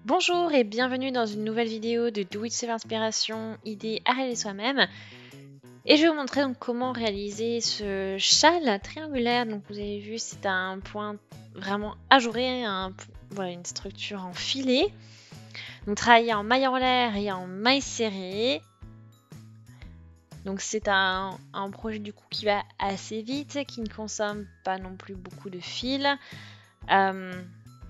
Bonjour et bienvenue dans une nouvelle vidéo de Do It Self Inspiration, idée à réaliser soi-même. Et je vais vous montrer donc comment réaliser ce châle triangulaire. Donc vous avez vu, c'est un point vraiment ajouré, voilà, une structure en filet. Donc travailler en maille en l'air et en maille serrée. Donc c'est un projet du coup qui va assez vite, qui ne consomme pas non plus beaucoup de fils.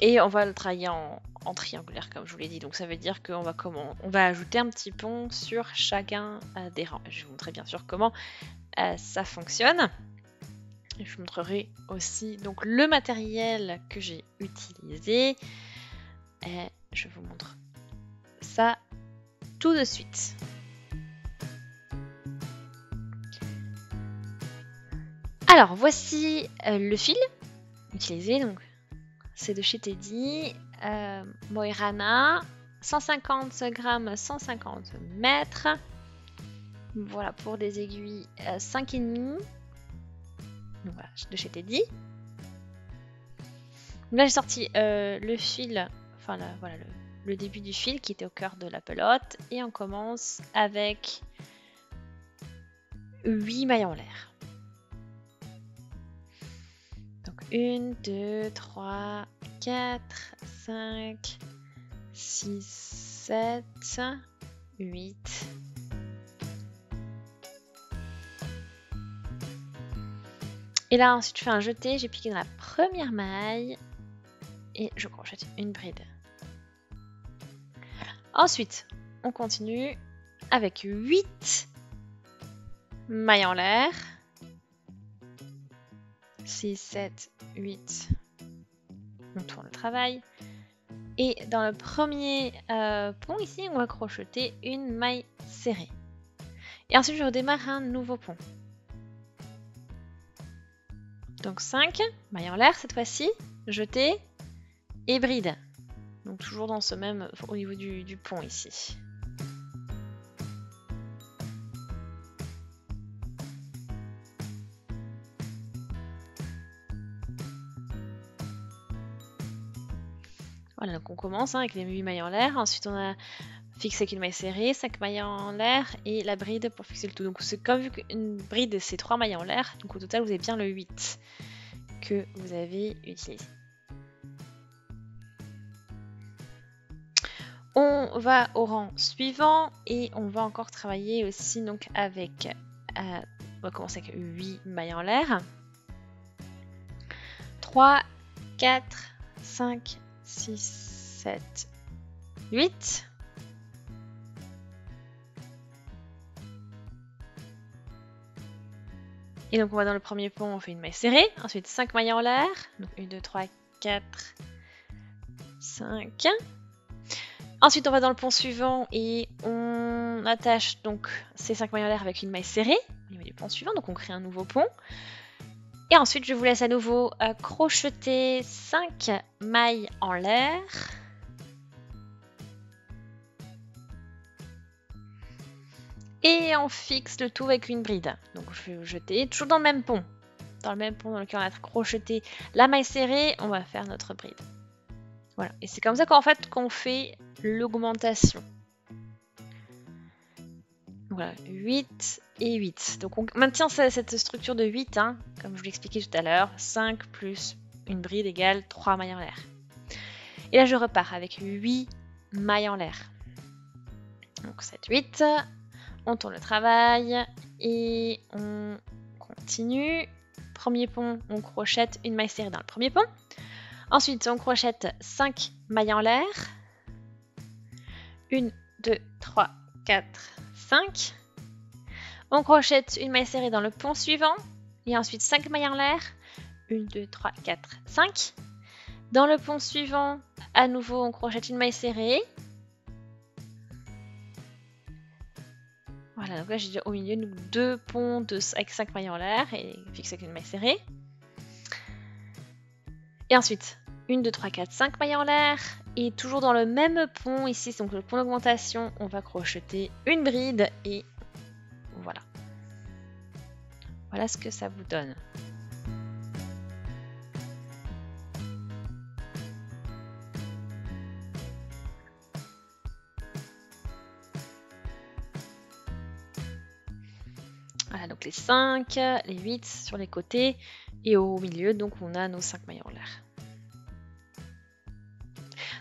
Et on va le travailler en triangulaire comme je vous l'ai dit. Donc ça veut dire qu'on va ajouter un petit pont sur chacun des rangs. Je vous montrerai bien sûr comment ça fonctionne. Et je vous montrerai aussi donc le matériel que j'ai utilisé. Et je vous montre ça tout de suite. Alors voici le fil utilisé. Donc c'est de chez Teddy, Moirana, 150 grammes, 150 mètres. Voilà pour des aiguilles 5,5. Donc voilà, de chez Teddy. Là j'ai sorti le fil, enfin là, voilà le début du fil qui était au cœur de la pelote. Et on commence avec 8 mailles en l'air. Donc 1, 2, 3, 4, 5, 6, 7, 8. Et là ensuite je fais un jeté, j'ai piqué dans la première maille et je crochette une bride. Ensuite on continue avec 8 mailles en l'air. 6, 7, 8. On tourne le travail. Et dans le premier pont ici, on va crocheter une maille serrée. Et ensuite, je redémarre un nouveau pont. Donc 5 mailles en l'air cette fois-ci, jeté et bride. Donc toujours dans ce même, au niveau du pont ici. Voilà, donc on commence avec les 8 mailles en l'air. Ensuite, on a fixé avec une maille serrée, 5 mailles en l'air et la bride pour fixer le tout. Donc c'est comme vu qu'une bride c'est 3 mailles en l'air, donc au total vous avez bien le 8 que vous avez utilisé. On va au rang suivant et on va encore travailler aussi donc avec, on va commencer avec 8 mailles en l'air. 3, 4, 5, 6, 7, 8. Et donc on va dans le premier pont, on fait une maille serrée. Ensuite 5 mailles en l'air. Donc 1, 2, 3, 4, 5. Ensuite on va dans le pont suivant et on attache donc ces 5 mailles en l'air avec une maille serrée au niveau du pont suivant. Donc on crée un nouveau pont. Et ensuite je vous laisse à nouveau crocheter 5 mailles en l'air. Et on fixe le tout avec une bride. Donc je vais jeter toujours dans le même pont. Dans le même pont dans lequel on a crocheté la maille serrée, on va faire notre bride. Voilà. Et c'est comme ça qu'en fait qu'on fait l'augmentation. Voilà, 8 et 8. Donc on maintient cette structure de 8, hein, comme je vous l'expliquais tout à l'heure. 5 plus une bride égale 3 mailles en l'air. Et là je repars avec 8 mailles en l'air. Donc 7, 8. On tourne le travail et on continue. Premier pont, on crochette une maille serrée dans le premier pont. Ensuite, on crochette 5 mailles en l'air. 1, 2, 3, 4, 5. On crochette une maille serrée dans le pont suivant. Et ensuite 5 mailles en l'air. 1, 2, 3, 4, 5. Dans le pont suivant, à nouveau, on crochette une maille serrée. Voilà, donc là j'ai au milieu donc 2 ponts avec 5 mailles en l'air et fixé avec une maille serrée. Et ensuite, 1, 2, 3, 4, 5 mailles en l'air. Et toujours dans le même pont, ici, donc le pont d'augmentation, on va crocheter une bride et voilà. Voilà ce que ça vous donne. Voilà, donc les 5, les 8 sur les côtés et au milieu, donc on a nos 5 mailles en l'air.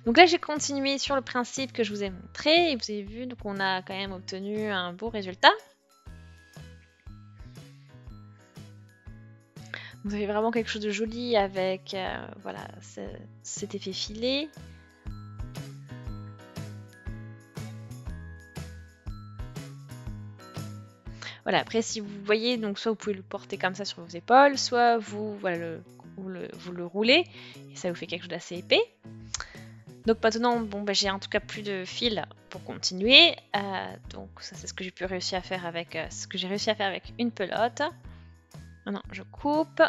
Donc là, j'ai continué sur le principe que je vous ai montré et vous avez vu, donc on a quand même obtenu un beau résultat. Vous avez vraiment quelque chose de joli avec voilà, cet effet filet. Voilà, après si vous voyez, donc soit vous pouvez le porter comme ça sur vos épaules, soit vous, voilà, vous le roulez et ça vous fait quelque chose d'assez épais. Donc maintenant, bon, bah, j'ai en tout cas plus de fil pour continuer. Donc ça c'est ce que j'ai pu réussir à faire avec une pelote. Maintenant je coupe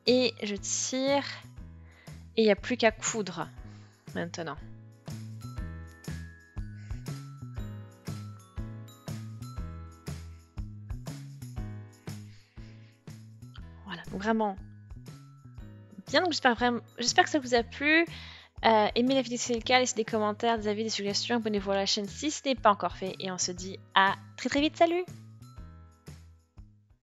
et je tire et il n'y a plus qu'à coudre maintenant. Voilà, donc vraiment bien. Donc j'espère que ça vous a plu. Aimez la vidéo si c'est le cas, laissez des commentaires, des avis, des suggestions, abonnez-vous à la chaîne si ce n'est pas encore fait et on se dit à très très vite, salut!